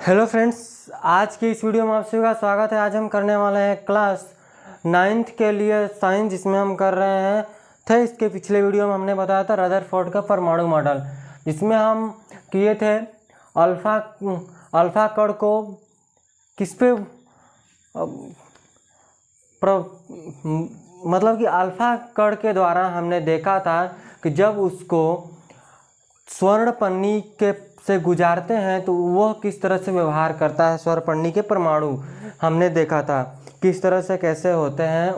Hello friends, आज की इस वीडियो में आप सभी का स्वागत है। आज हम करने वाले हैं क्लास 9th के लिए साइंस, जिसमें हम कर रहे हैं थे इसके पिछले वीडियो में हमने बताया था रदरफोर्ड का परमाणु मॉडल, जिसमें हम किए थे अल्फा कण को किस पे मतलब कि अल्फा कण के द्वारा हमने देखा था कि जब उसको स्वर्ण पन्नी के से गुजारते हैं तो वह किस तरह से व्यवहार करता है। स्वर्ण पन्नी के परमाणु हमने देखा था किस तरह से कैसे होते हैं।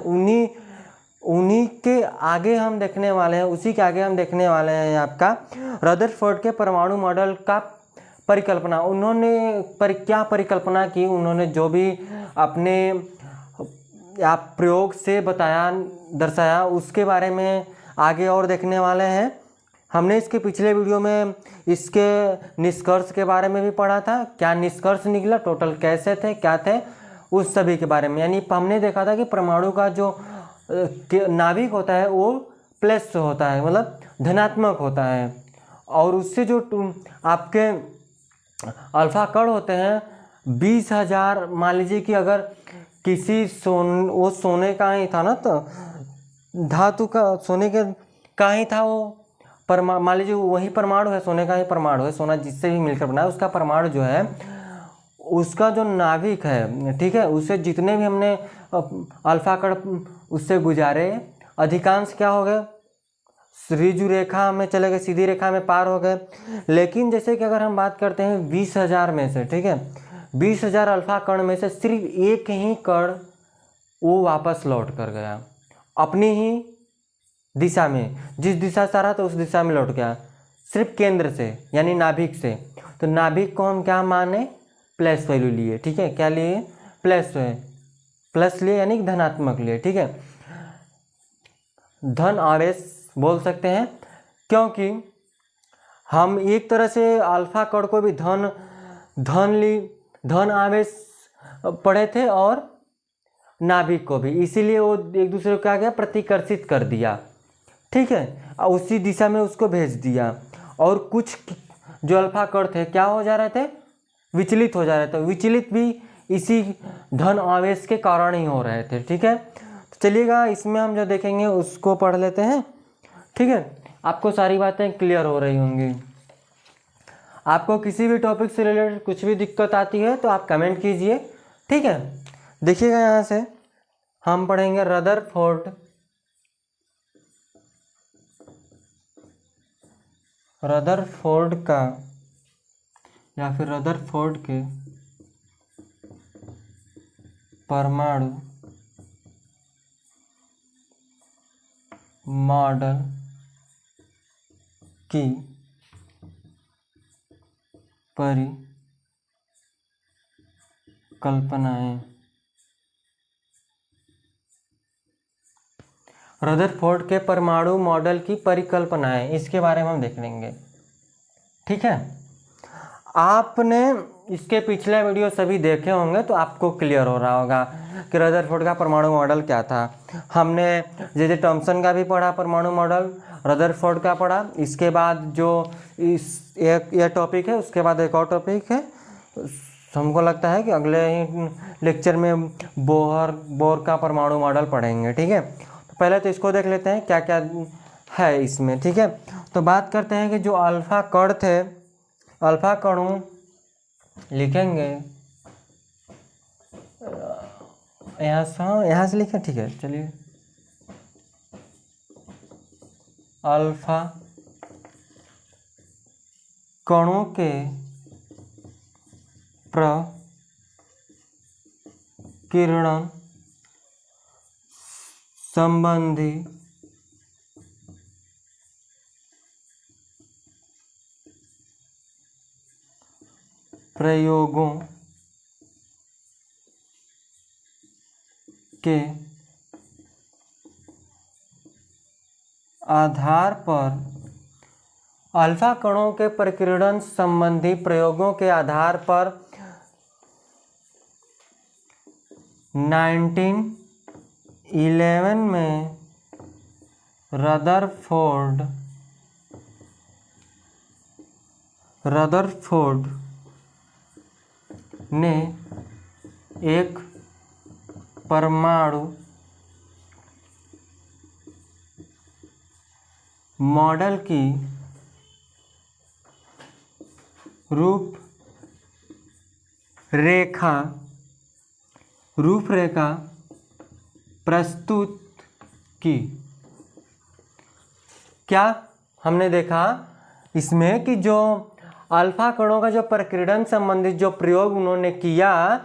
उन्हीं के आगे हम देखने वाले हैं, उसी के आगे हम देखने वाले हैं आपका रदरफोर्ड के परमाणु मॉडल का परिकल्पना। उन्होंने क्या परिकल्पना की, उन्होंने जो भी अपने आप प्रयोग से बताया दर्शाया, उसके बारे में आगे और देखने वाले हैं। हमने इसके पिछले वीडियो में इसके निष्कर्ष के बारे में भी पढ़ा था, क्या निष्कर्ष निकला, टोटल कैसे थे, क्या थे, उस सभी के बारे में। यानी हमने देखा था कि परमाणु का जो नाभिक होता है वो प्लस होता है, मतलब धनात्मक होता है, और उससे जो आपके अल्फा कण होते हैं 20,000, मान लीजिए कि अगर किसी वो सोने का ही था ना, तो धातु का सोने के का ही था वो मान लीजिए वही परमाणु है, सोने का ही परमाणु है, सोना जिससे भी मिलकर बना है, उसका परमाणु जो है उसका जो नाभिक है, ठीक है, उससे जितने भी हमने अल्फा कण उससे गुजारे अधिकांश क्या हो गए, ऋजु रेखा में चले गए, सीधी रेखा में पार हो गए। लेकिन जैसे कि अगर हम बात करते हैं 20,000 में से, ठीक है, 20,000 अल्फा कण में से सिर्फ एक ही कण वो वापस लौट कर गया अपनी ही दिशा में, जिस दिशा से आ रहा था उस दिशा में लौट गया, सिर्फ केंद्र से यानी नाभिक से। तो नाभिक को हम क्या माने, प्लस वैल्यू लिए, ठीक है, क्या लिए, प्लस लिए यानी धनात्मक लिए, ठीक है, धन आवेश बोल सकते हैं, क्योंकि हम एक तरह से अल्फा कण को भी धन आवेश पढ़े थे और नाभिक को भी, इसीलिए वो एक दूसरे को क्या किया, प्रतिकर्षित कर दिया, ठीक है, उसी दिशा में उसको भेज दिया। और कुछ जो अल्फा कण थे क्या हो जा रहे थे, विचलित हो जा रहे थे, विचलित भी इसी धन आवेश के कारण ही हो रहे थे, ठीक है। तो चलिएगा इसमें हम जो देखेंगे उसको पढ़ लेते हैं, ठीक है। आपको सारी बातें क्लियर हो रही होंगी। आपको किसी भी टॉपिक से रिलेटेड कुछ भी दिक्कत आती है तो आप कमेंट कीजिए, ठीक है। देखिएगा यहाँ से हम पढ़ेंगे रदरफोर्ड का या फिर रदरफोर्ड के परमाणु मॉडल की परिकल्पनाएं। रदरफोर्ड के परमाणु मॉडल की परिकल्पनाएं, इसके बारे में हम देख लेंगे, ठीक है। आपने इसके पिछले वीडियो सभी देखे होंगे तो आपको क्लियर हो रहा होगा कि रदरफोर्ड का परमाणु मॉडल क्या था। हमने जे थॉमसन का भी पढ़ा परमाणु मॉडल, रदरफोर्ड का पढ़ा, इसके बाद जो यह टॉपिक है उसके बाद एक और टॉपिक है, हमको लगता है कि अगले ही लेक्चर में बोर का परमाणु मॉडल पढ़ेंगे, ठीक है। तो पहले तो इसको देख लेते हैं क्या क्या है इसमें, ठीक है। तो बात करते हैं कि जो अल्फा कण थे, अल्फा कणों लिखेंगे यहाँ से लिखें, ठीक है, चलिए। अल्फा कणों के प्रकीर्णन संबंधी प्रयोगों के आधार पर, अल्फा कणों के प्रकीर्णन संबंधी प्रयोगों के आधार पर 1911 में रदरफोर्ड ने एक परमाणु मॉडल की रूपरेखा प्रस्तुत की। क्या हमने देखा इसमें कि जो अल्फा कणों का जो प्रकीर्णन संबंधित जो प्रयोग उन्होंने किया,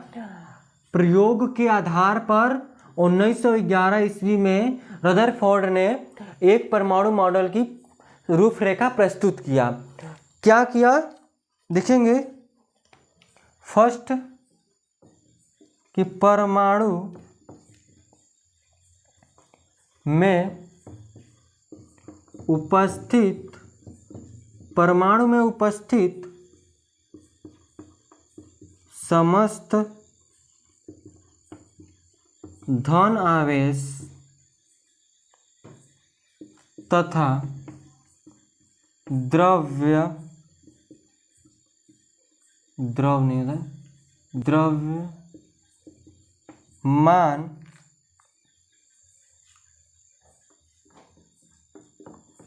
प्रयोग के आधार पर 1911 ईस्वी में रदरफोर्ड ने एक परमाणु मॉडल की रूपरेखा प्रस्तुत किया। क्या किया देखेंगे। फर्स्ट कि परमाणु में उपस्थित समस्त धन आवेश तथा द्रव्यमान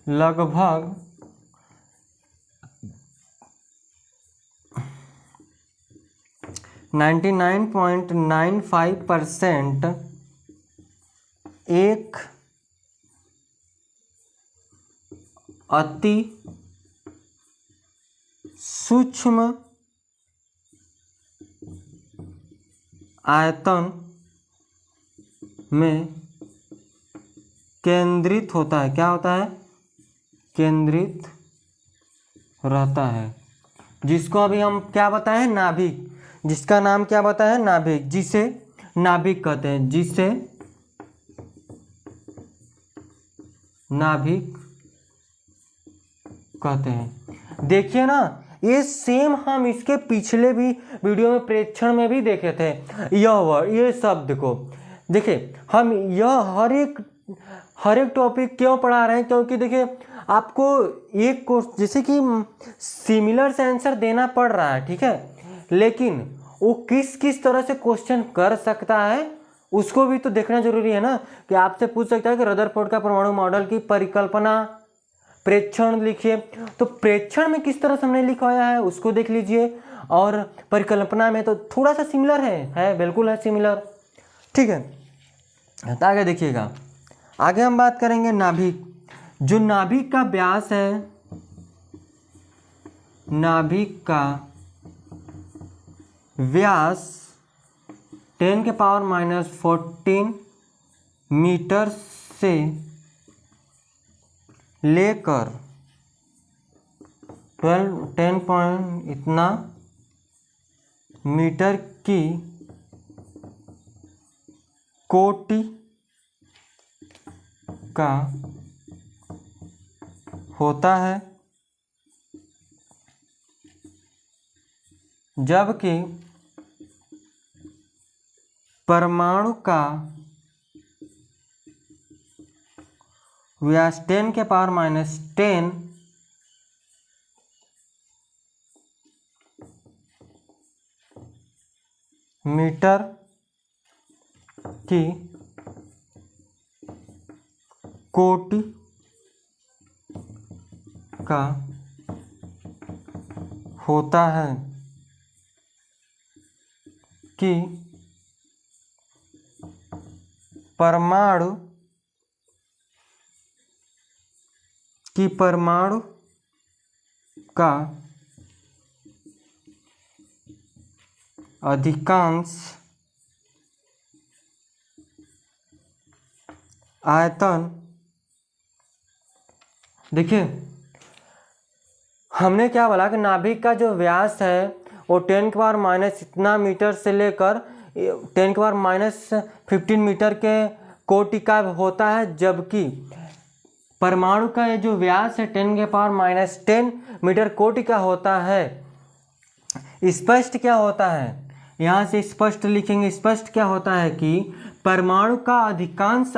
लगभग 99.95% एक अति सूक्ष्म आयतन में केंद्रित होता है। क्या होता है? केंद्रित रहता है, जिसको अभी हम क्या बताएं? नाभिक। जिसका नाम क्या बताया? नाभिक। जिसे नाभिक कहते हैं, जिसे नाभिक कहते हैं। देखिए ना, ये सेम हम इसके पिछले भी वीडियो में प्रेक्षण में भी देखे थे। यह वर्ड, ये शब्द को देखिए, हम यह हर एक टॉपिक क्यों पढ़ा रहे हैं? क्योंकि देखिए आपको एक कोर्स जैसे कि सिमिलर से आंसर देना पड़ रहा है, ठीक है, लेकिन वो किस तरह से क्वेश्चन कर सकता है उसको भी तो देखना जरूरी है ना। कि आपसे पूछ सकता है कि रदरफोर्ड का परमाणु मॉडल की परिकल्पना प्रेक्षण लिखिए, तो प्रेक्षण में किस तरह से हमने लिखवाया है उसको देख लीजिए, और परिकल्पना में तो थोड़ा सा सिमिलर है बिल्कुल है सिमिलर, ठीक है। तो आगे देखिएगा, आगे हम बात करेंगे नाभिक। जो नाभिक का व्यास है, नाभिक का व्यास 10⁻⁻14 मीटर से लेकर 10 पॉइंट इतना मीटर की कोटि का होता है, जबकि परमाणु का व्यास 10⁻10 मीटर की कोटि का होता है कि परमाणु का अधिकांश आयतन, देखिए हमने क्या बोला कि नाभिक का जो व्यास है वो 10⁻⁻ इतना मीटर से लेकर 10⁻⁻15 मीटर के कोटि का होता है, जबकि परमाणु का ये जो व्यास है 10⁻10 मीटर कोटि का होता है। स्पष्ट क्या होता है, यहाँ से स्पष्ट लिखेंगे। स्पष्ट क्या होता है कि परमाणु का अधिकांश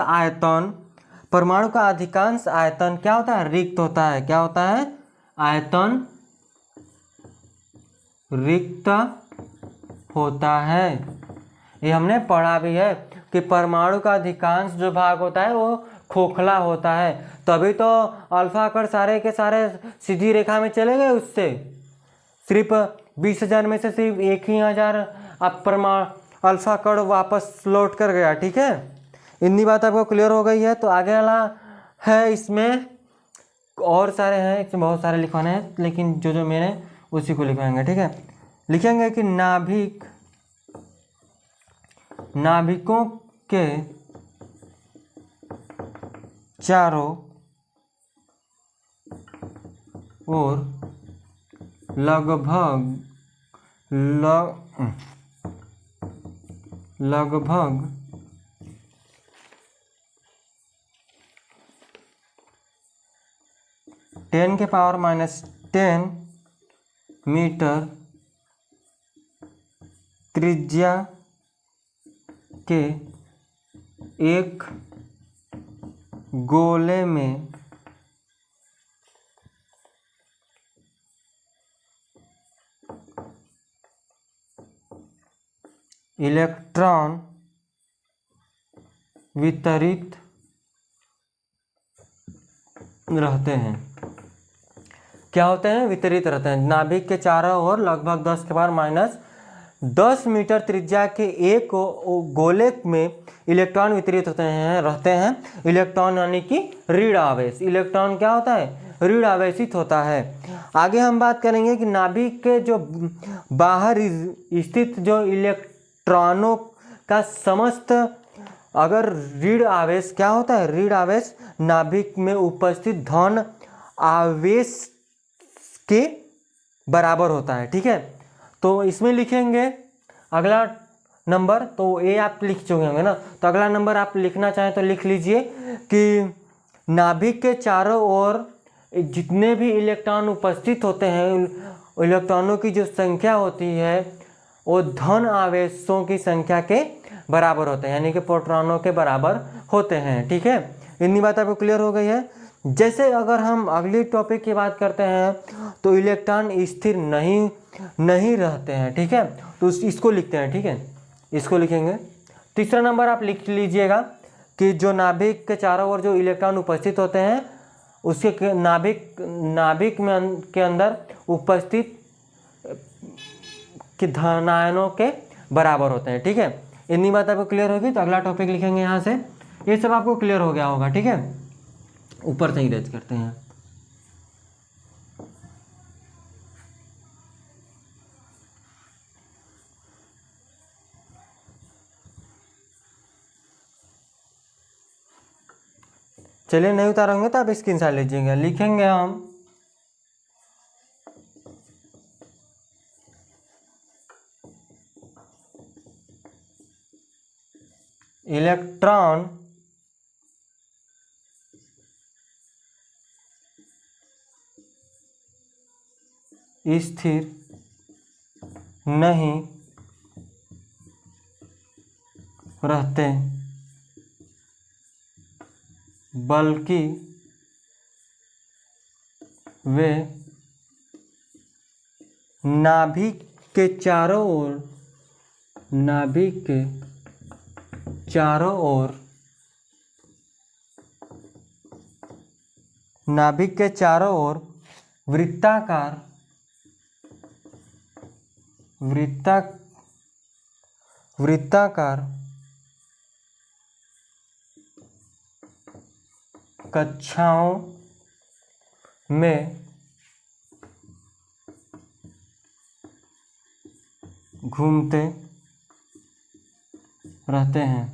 आयतन क्या होता है? रिक्त होता है। क्या होता है? आयतन रिक्त होता है। ये हमने पढ़ा भी है कि परमाणु का अधिकांश जो भाग होता है वो खोखला होता है, तभी तो अल्फा कण सारे के सारे सीधी रेखा में चले गए। उससे सिर्फ 20,000 में से सिर्फ 1,000 आप अल्फा कण वापस लौट कर गया। ठीक है, इतनी बात आपको क्लियर हो गई है। तो आगे वाला है, इसमें और सारे हैं, इसमें बहुत सारे लिखवाने हैं, लेकिन जो जो मेरे उसी को लिखवाएंगे। ठीक है, लिखेंगे कि नाभिकों के चारों ओर लगभग 10⁻⁻10 मीटर त्रिज्या के एक गोले में इलेक्ट्रॉन वितरित रहते हैं। क्या होते हैं? वितरित रहते हैं। नाभिक के चारों ओर लगभग 10⁻⁻10 मीटर त्रिज्या के एक गोले में इलेक्ट्रॉन वितरित रहते हैं। इलेक्ट्रॉन यानी कि ऋण आवेश। इलेक्ट्रॉन क्या होता है? ऋण आवेशित होता है। आगे हम बात करेंगे कि नाभिक के जो बाहर स्थित जो इलेक्ट्रॉनों का समस्त अगर ऋण आवेश क्या होता है? ऋण आवेश नाभिक में उपस्थित धन आवेश के बराबर होता है। ठीक है, तो इसमें लिखेंगे अगला नंबर, तो ये आप लिख चुके होंगे ना, तो अगला नंबर आप लिखना चाहें तो लिख लीजिए कि नाभिक के चारों ओर जितने भी इलेक्ट्रॉन उपस्थित होते हैं, इलेक्ट्रॉनों की जो संख्या होती है वो धन आवेशों की संख्या के बराबर होते हैं, यानी कि प्रोटॉनों के बराबर होते हैं। ठीक है, इतनी बात आपको क्लियर हो गई है। जैसे अगर हम अगली टॉपिक की बात करते हैं तो इलेक्ट्रॉन स्थिर नहीं रहते हैं। ठीक है, तो इसको लिखते हैं। ठीक है, इसको लिखेंगे। तीसरा नंबर आप लिख लीजिएगा कि जो नाभिक के चारों ओर जो इलेक्ट्रॉन उपस्थित होते हैं उसके नाभिक में के अंदर उपस्थित कि धनायनों के बराबर होते हैं। ठीक है, इतनी बात आपको क्लियर होगी। तो अगला टॉपिक लिखेंगे यहाँ से। ये सब आपको क्लियर हो गया होगा। ठीक है, ऊपर से ही रेज करते हैं। चलिए, नहीं उतारेंगे तो आप स्क्रीनशॉट लीजिएगा। लिखेंगे हम इलेक्ट्रॉन स्थिर नहीं रहते बल्कि वे नाभिक के चारों ओर वृत्ताकार कक्षाओं में घूमते रहते हैं।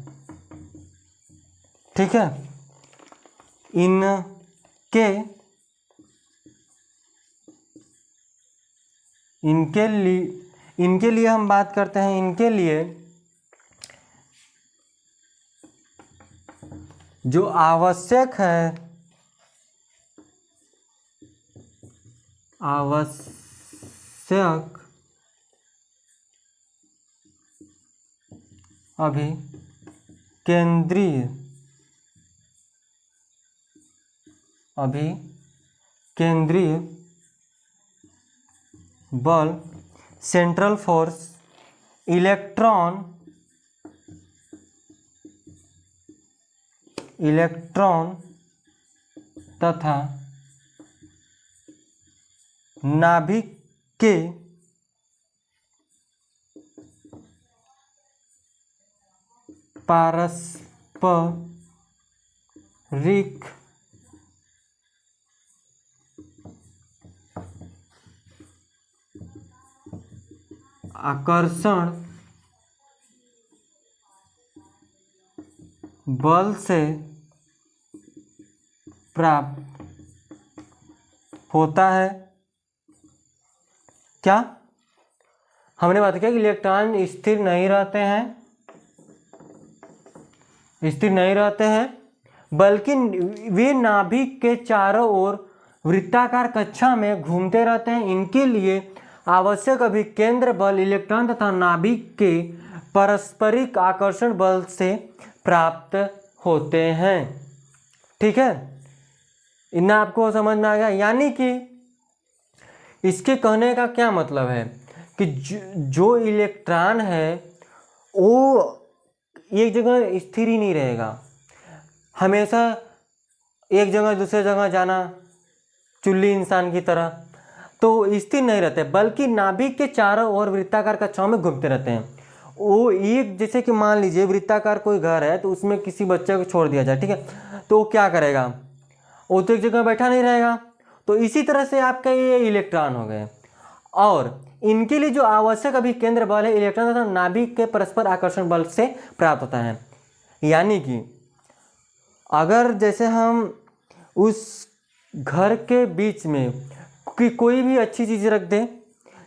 ठीक है, इनके लिए हम बात करते हैं। इनके लिए जो आवश्यक अभिकेंद्रीय बल सेंट्रल फोर्स इलेक्ट्रॉन तथा नाभिक के पारस्परिक आकर्षण बल से प्राप्त होता है। क्या हमने बात किया कि इलेक्ट्रॉन स्थिर नहीं रहते हैं बल्कि वे नाभिक के चारों ओर वृत्ताकार कक्षा में घूमते रहते हैं। इनके लिए आवश्यक अभिकेंद्र बल इलेक्ट्रॉन तथा नाभिक के पारस्परिक आकर्षण बल से प्राप्त होते हैं। ठीक है, इतना आपको समझ में आ गया। यानी कि इसके कहने का क्या मतलब है कि जो इलेक्ट्रॉन है वो एक जगह स्थिर ही नहीं रहेगा, हमेशा एक जगह दूसरे जगह जाना, चुल्ली इंसान की तरह, तो स्थिर नहीं रहते बल्कि नाभिक के चारों ओर वृत्ताकार कक्षाओं में घूमते रहते हैं। वो एक, जैसे कि मान लीजिए वृत्ताकार कोई घर है तो उसमें किसी बच्चे को छोड़ दिया जाए, ठीक है, तो वो क्या करेगा, वो तो एक जगह बैठा नहीं रहेगा। तो इसी तरह से आपका ये इलेक्ट्रॉन हो गए, और इनके लिए जो आवश्यक अभिकेंद्र बल है इलेक्ट्रॉन तथा नाभिक के परस्पर आकर्षण बल से प्राप्त होता है। यानी कि अगर जैसे हम उस घर के बीच में कि कोई भी अच्छी चीज़ रख दें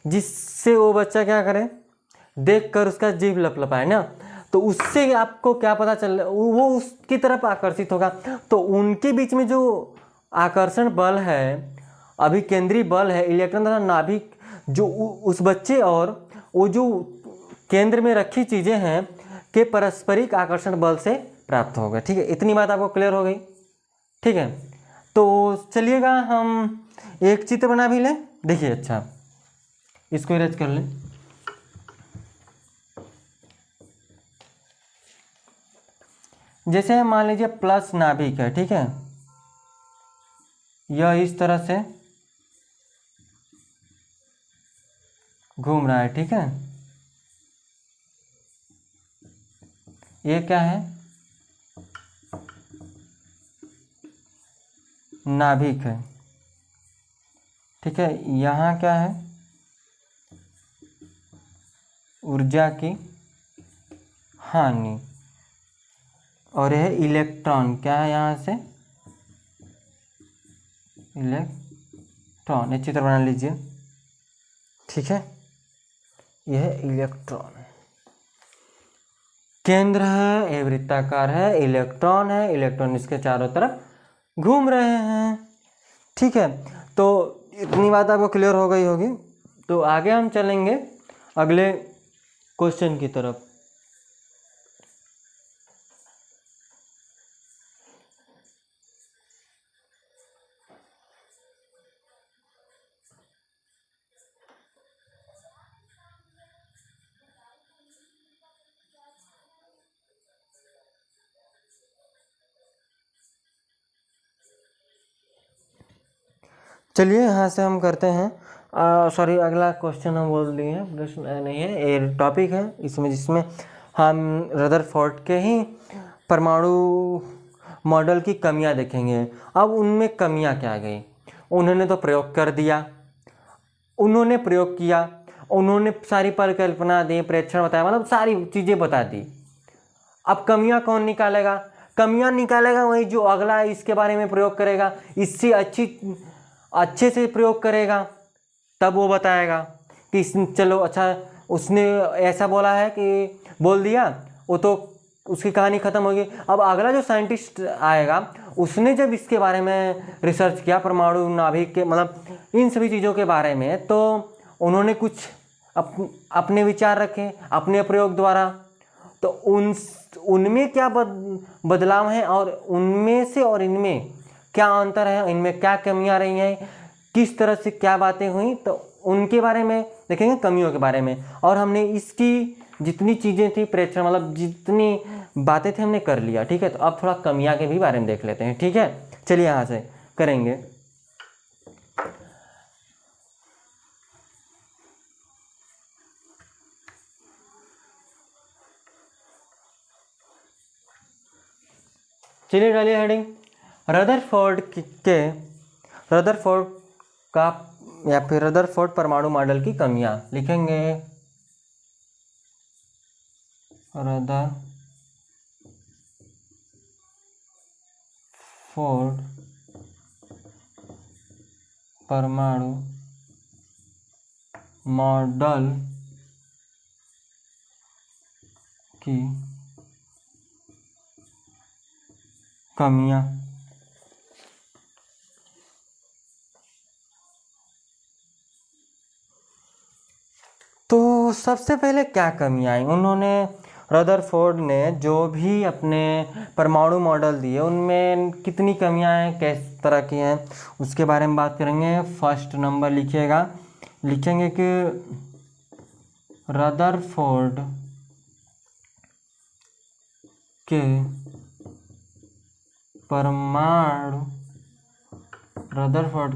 जिससे वो बच्चा क्या करे, देखकर उसका जीभ लपलपाए ना, तो उससे आपको क्या पता चल, वो उसकी तरफ आकर्षित होगा। तो उनके बीच में जो आकर्षण बल है, अभिकेंद्री बल है, इलेक्ट्रॉन तथा नाभिक जो उस बच्चे और वो जो केंद्र में रखी चीज़ें हैं के पारस्परिक आकर्षण बल से प्राप्त होगा। ठीक है, इतनी बात आपको क्लियर हो गई। ठीक है, तो चलिएगा हम एक चित्र बना भी लें। देखिए, अच्छा इसको इरेज कर लें। जैसे मान लीजिए प्लस नाभिक है, ठीक है, यह इस तरह से घूम रहा है। ठीक है, ये क्या है, नाभिक है। ठीक है, यहाँ क्या है, ऊर्जा की हानि, और यह इलेक्ट्रॉन क्या है, यहाँ से इलेक्ट्रॉन, ये चित्र बना लीजिए। ठीक है, यह इलेक्ट्रॉन केंद्र है, ये वृत्ताकार है, इलेक्ट्रॉन है, इलेक्ट्रॉन इसके चारों तरफ घूम रहे हैं। ठीक है, तो इतनी बात आपको क्लियर हो गई होगी। तो आगे हम चलेंगे अगले क्वेश्चन की तरफ। चलिए यहाँ से हम करते हैं, सॉरी अगला क्वेश्चन हम बोल दिए हैं, प्रश्न नहीं है, ये टॉपिक है इसमें, जिसमें हम रदरफोर्ड के ही परमाणु मॉडल की कमियां देखेंगे। अब उनमें कमियां क्या गई, उन्होंने तो प्रयोग कर दिया, उन्होंने प्रयोग किया, उन्होंने सारी परिकल्पना दी, प्रेक्षण बताया, मतलब सारी चीज़ें बता दी। अब कमियां कौन निकालेगा, कमियां निकालेगा वही जो अगला इसके बारे में प्रयोग करेगा, इससे अच्छे से प्रयोग करेगा, तब वो बताएगा कि चलो अच्छा उसने ऐसा बोला है कि बोल दिया, वो तो उसकी कहानी ख़त्म होगी। अब अगला जो साइंटिस्ट आएगा उसने जब इसके बारे में रिसर्च किया, परमाणु नाभिक के मतलब इन सभी चीज़ों के बारे में, तो उन्होंने कुछ अपने विचार रखे अपने प्रयोग द्वारा। तो उनमें क्या बदलाव हैं, और उनमें से और इनमें क्या अंतर है, इनमें क्या कमियां रही हैं, किस तरह से क्या बातें हुई, तो उनके बारे में देखेंगे, कमियों के बारे में। और हमने इसकी जितनी चीज़ें थी प्रेक्षण मतलब जितनी बातें थी हमने कर लिया, ठीक है। तो अब थोड़ा कमियां के भी बारे में देख लेते हैं, ठीक है। चलिए यहाँ से करेंगे। चलिए डालिए हेडिंग रदरफोर्ड का या फिर रदरफोर्ड परमाणु मॉडल की कमियां लिखेंगे। रदरफोर्ड परमाणु मॉडल की कमियां। तो सबसे पहले क्या कमियां आई, उन्होंने रदरफोर्ड ने जो भी अपने परमाणु मॉडल दिए उनमें कितनी कमियां हैं, किस तरह की हैं, उसके बारे में बात करेंगे। फर्स्ट नंबर लिखिएगा, लिखेंगे कि रदरफोर्ड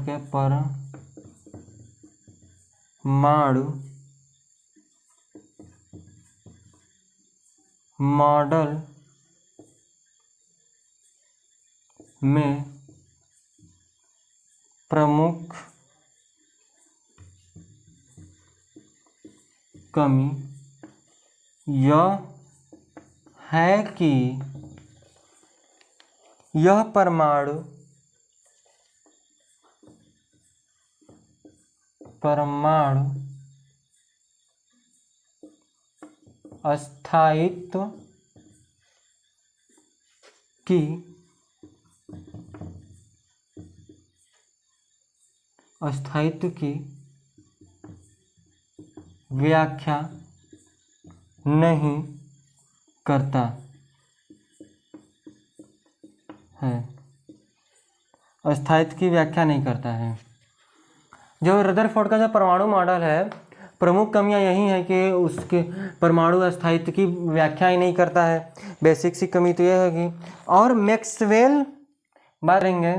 के परमाणु मॉडल में प्रमुख कमी यह है कि यह परमाणु अस्थायित्व की व्याख्या नहीं करता है, अस्थायित्व की व्याख्या नहीं करता है। जो रदरफोर्ड का जो परमाणु मॉडल है, प्रमुख कमियां यही है कि उसके परमाणु अस्थायित्व की व्याख्या ही नहीं करता है, बेसिक सी कमी तो यह होगी। और मैक्सवेल बात करेंगे,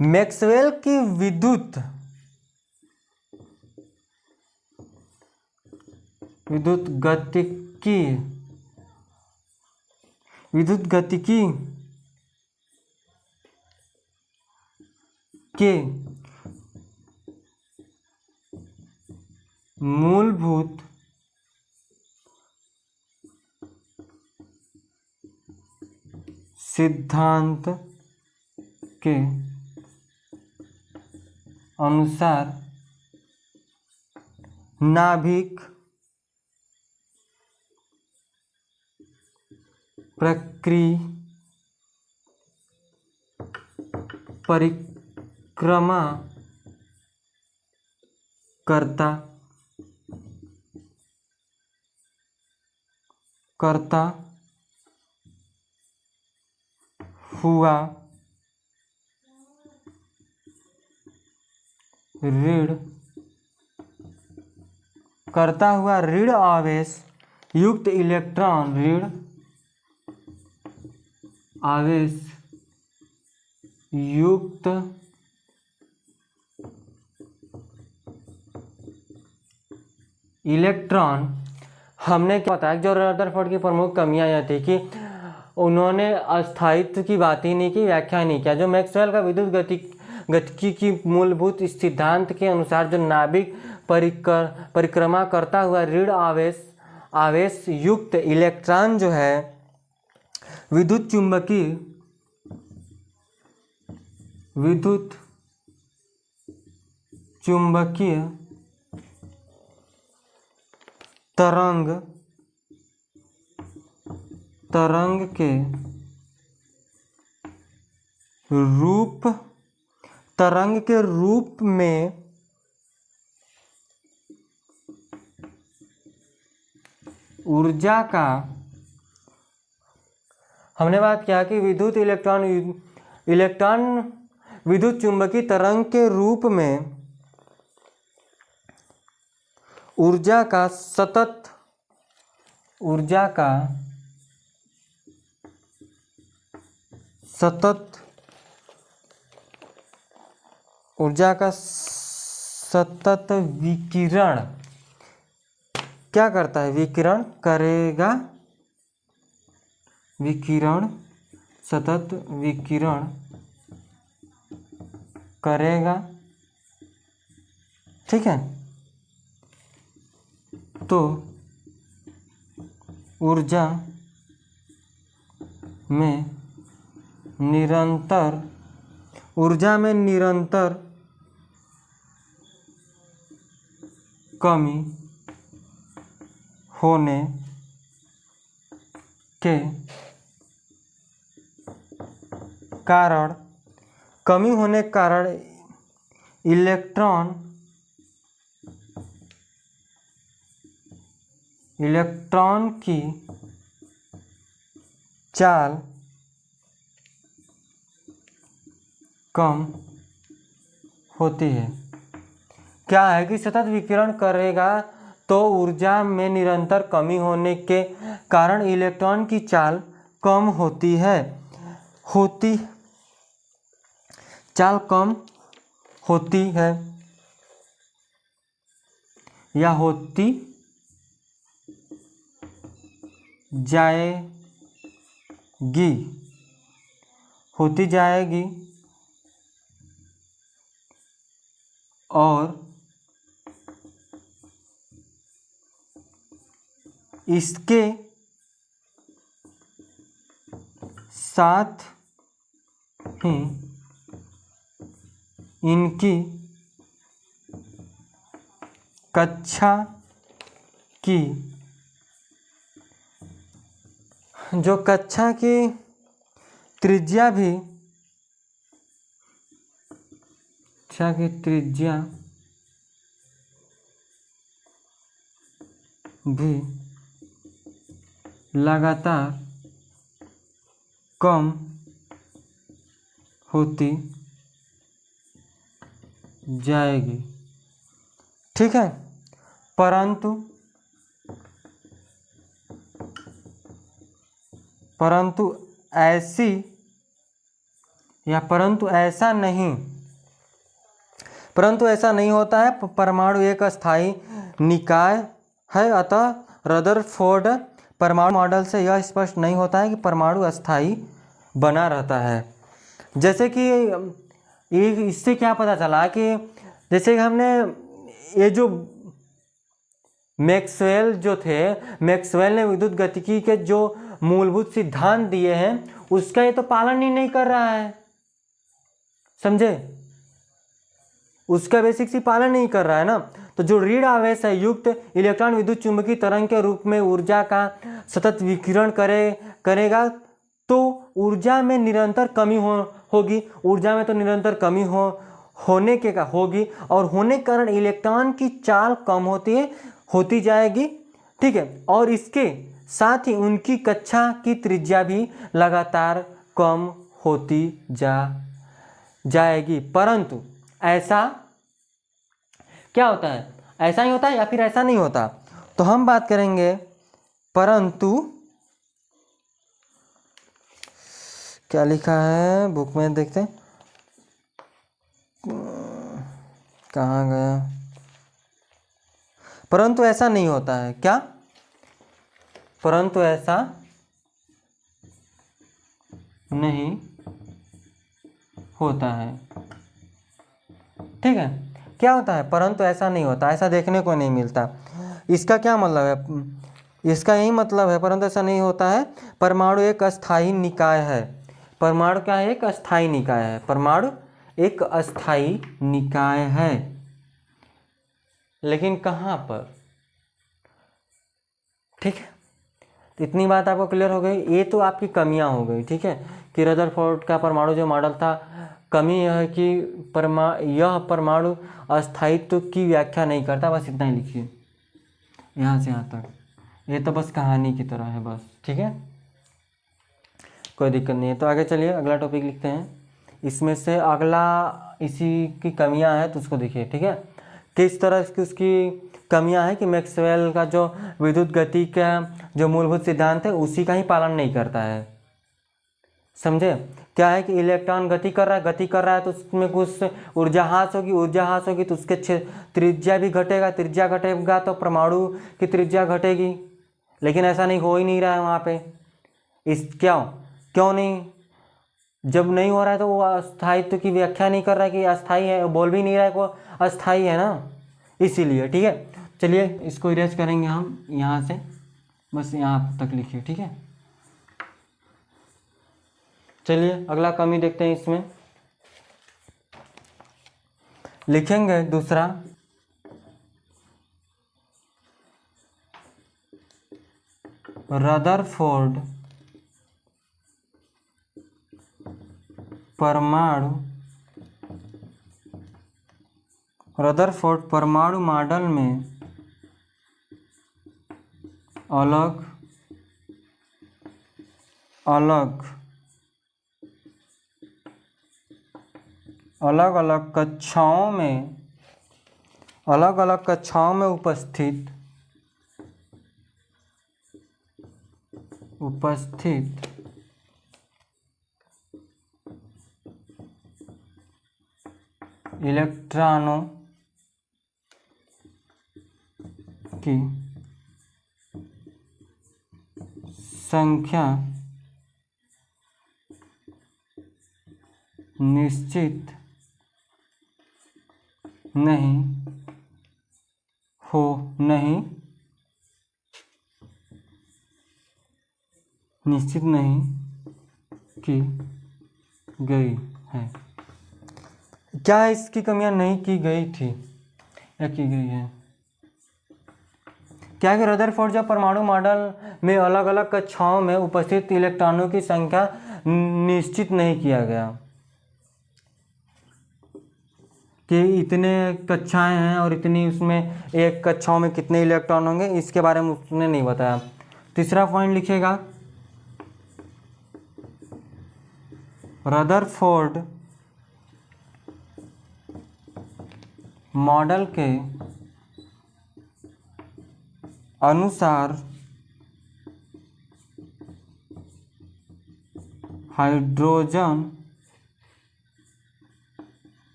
मैक्सवेल की विद्युत गतिकी के मूलभूत सिद्धांत के अनुसार नाभिक परिक्रमा करता हुआ ऋण आवेश युक्त इलेक्ट्रॉन हमने क्या बताया, जो रदरफोर्ड की प्रमुख कमियां यह थी कि उन्होंने अस्थायित्व की बात ही नहीं की, व्याख्या नहीं किया। जो मैक्सवेल का विद्युत गतिकी की मूलभूत सिद्धांत के अनुसार जो नाभिक परिक्रमा करता हुआ ऋण आवेश युक्त इलेक्ट्रॉन जो है विद्युत चुंबकीय तरंग के रूप में ऊर्जा का, हमने बात किया कि इलेक्ट्रॉन विद्युत चुंबकीय तरंग के रूप में ऊर्जा का सतत विकिरण क्या करता है? सतत विकिरण करेगा। ठीक है, तो ऊर्जा में निरंतर कमी होने के कारण इलेक्ट्रॉन की चाल कम होती है। क्या है कि सतत विकिरण करेगा तो ऊर्जा में निरंतर कमी होने के कारण इलेक्ट्रॉन की चाल कम होती है। चाल कम होती है या होती जाएगी और इसके साथ ही इनकी कक्षा की त्रिज्या भी लगातार कम होती जाएगी। ठीक है, परंतु ऐसा नहीं होता है। परमाणु एक अस्थायी निकाय है, अतः रदरफोर्ड परमाणु मॉडल से यह स्पष्ट नहीं होता है कि परमाणु अस्थायी बना रहता है। जैसे कि इससे क्या पता चला कि जैसे हमने ये जो मैक्सवेल ने विद्युत गतिकी के जो मूलभूत सिद्धांत दिए हैं उसका ये तो पालन ही नहीं कर रहा है, समझे? उसका बेसिक सी पालन नहीं कर रहा है ना। तो जो ऋण आवेश है युक्त इलेक्ट्रॉन विद्युत चुंबकीय तरंग के रूप में ऊर्जा का सतत विकिरण करेगा तो ऊर्जा में निरंतर कमी होगी। ऊर्जा में तो निरंतर कमी होने के होगी और होने के कारण इलेक्ट्रॉन की चाल कम होती जाएगी। ठीक है, और इसके साथ ही उनकी कक्षा की त्रिज्या भी लगातार कम होती जाएगी। परंतु ऐसा क्या होता है? ऐसा ही होता है या फिर ऐसा नहीं होता? तो हम बात करेंगे परंतु क्या लिखा है बुक में, देखते हैं कहाँ गया। परंतु ऐसा नहीं होता है। क्या? परंतु ऐसा नहीं होता है। ठीक है, क्या होता है? परंतु ऐसा नहीं होता, ऐसा देखने को नहीं मिलता। इसका क्या मतलब है? इसका यही मतलब है परंतु ऐसा नहीं होता है। परमाणु एक अस्थायी निकाय है। परमाणु क्या है? एक अस्थायी निकाय है। परमाणु एक अस्थायी निकाय है, लेकिन कहाँ पर? ठीक है, तो इतनी बात आपको क्लियर हो गई। ये तो आपकी कमियां हो गई। ठीक है, कि रदरफोर्ड का परमाणु जो मॉडल था, कमी यह है कि यह परमाणु अस्थायित्व की व्याख्या नहीं करता। बस इतना ही लिखिए यहाँ से यहाँ तक। ये तो बस कहानी की तरह है बस। ठीक है, कोई दिक्कत नहीं है। तो आगे चलिए अगला टॉपिक लिखते हैं। इसमें से अगला इसी की कमियां हैं तो उसको देखिए। ठीक है, किस तरह की उसकी कमियां हैं कि मैक्सवेल का जो विद्युत गति का जो मूलभूत सिद्धांत है उसी का ही पालन नहीं करता है। समझे? क्या है कि इलेक्ट्रॉन गति कर रहा है तो उसमें कुछ ऊर्जा हास होगी तो उसके त्रिज्या भी घटेगा, त्रिज्या घटेगा तो परमाणु की त्रिज्या घटेगी। लेकिन ऐसा नहीं हो ही नहीं रहा है वहाँ पे। क्यों नहीं? जब नहीं हो रहा है तो वो अस्थायित्व की व्याख्या नहीं कर रहा है कि अस्थायी है, बोल भी नहीं रहा है कि वो अस्थायी है ना, इसीलिए। ठीक है, चलिए इसको इरेज करेंगे हम यहाँ से, बस यहाँ तक लिखिए। ठीक है, चलिए अगला कमी देखते हैं। इसमें लिखेंगे दूसरा, रदरफोर्ड परमाणु मॉडल में अलग अलग कक्षाओं में उपस्थित इलेक्ट्रॉनों की संख्या निश्चित नहीं की गई है। क्या है? इसकी कमियां नहीं की गई थी या की गई है? क्या कि रदरफोर्ड जब परमाणु मॉडल में अलग अलग कक्षाओं में उपस्थित इलेक्ट्रॉनों की संख्या निश्चित नहीं किया गया कि इतने कक्षाएं हैं और इतनी उसमें एक कक्षाओं में कितने इलेक्ट्रॉन होंगे, इसके बारे में उसने नहीं बताया। तीसरा पॉइंट लिखेगा, रदरफोर्ड मॉडल के अनुसार हाइड्रोजन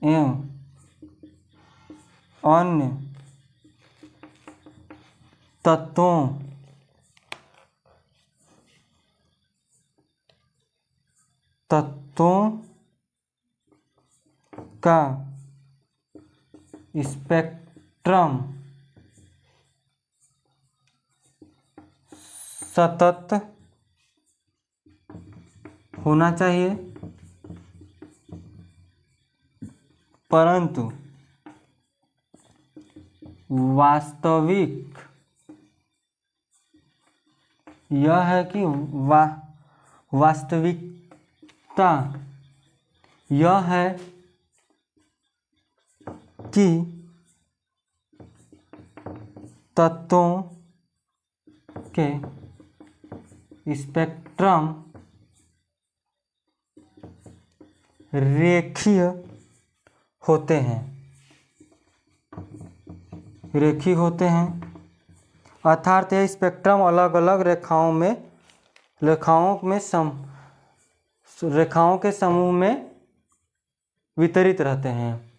एवं अन्य तत्वों का स्पेक्ट्रम सतत होना चाहिए, परंतु वास्तविक यह है कि वास्तविकता यह है कि तत्वों के स्पेक्ट्रम रेखीय होते हैं, अर्थात यह स्पेक्ट्रम अलग अलग रेखाओं के समूह में वितरित रहते हैं।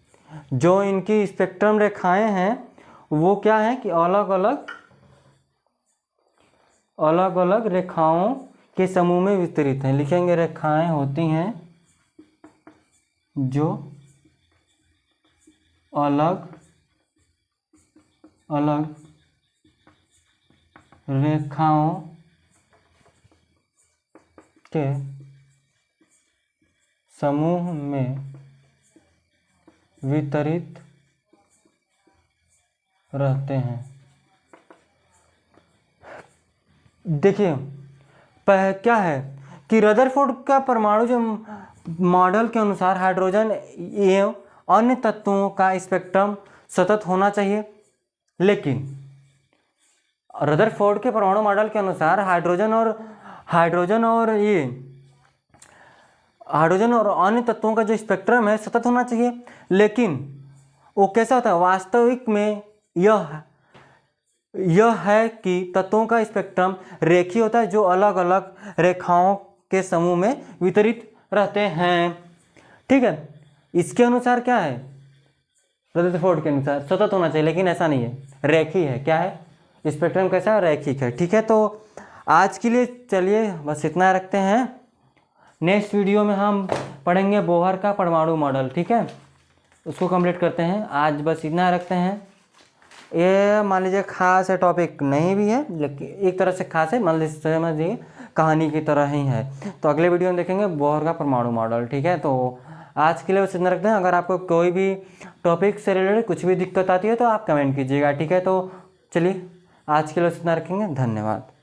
जो इनकी स्पेक्ट्रम रेखाएं हैं वो क्या है कि अलग अलग रेखाओं के समूह में वितरित हैं। लिखेंगे रेखाएं होती हैं जो अलग अलग रेखाओं के समूह में वितरित रहते हैं। देखिए क्या है कि रदरफोर्ड का परमाणु जो मॉडल के अनुसार हाइड्रोजन एवं अन्य तत्वों का स्पेक्ट्रम सतत होना चाहिए, लेकिन रदरफोर्ड के परमाणु मॉडल के अनुसार हाइड्रोजन और अन्य तत्वों का जो स्पेक्ट्रम है सतत होना चाहिए। लेकिन वो कैसा होता है, वास्तविक में यह है कि तत्वों का स्पेक्ट्रम रेखीय होता है, जो अलग अलग रेखाओं के समूह में वितरित रहते हैं। ठीक है, इसके अनुसार क्या है, रदरफोर्ड के अनुसार सतत होना चाहिए, लेकिन ऐसा नहीं है, रेखीय है। क्या है, स्पेक्ट्रम कैसा है, रैखिक है। ठीक है, तो आज के लिए चलिए बस इतना रखते हैं। नेक्स्ट वीडियो में हम पढ़ेंगे बोहर का परमाणु मॉडल। ठीक है, उसको कंप्लीट करते हैं। आज बस इतना रखते हैं। ये मान लीजिए खास है, टॉपिक नहीं भी है, लेकिन एक तरह से खास है, मान लीजिए समझिए कहानी की तरह ही है। तो अगले वीडियो में देखेंगे बोहर का परमाणु मॉडल। ठीक है, तो आज के लिए बस इतना रखते हैं। अगर आपको कोई भी टॉपिक से रिलेटेड कुछ भी दिक्कत आती है तो आप कमेंट कीजिएगा। ठीक है, तो चलिए आज के लिए बस इतना रखेंगे। धन्यवाद।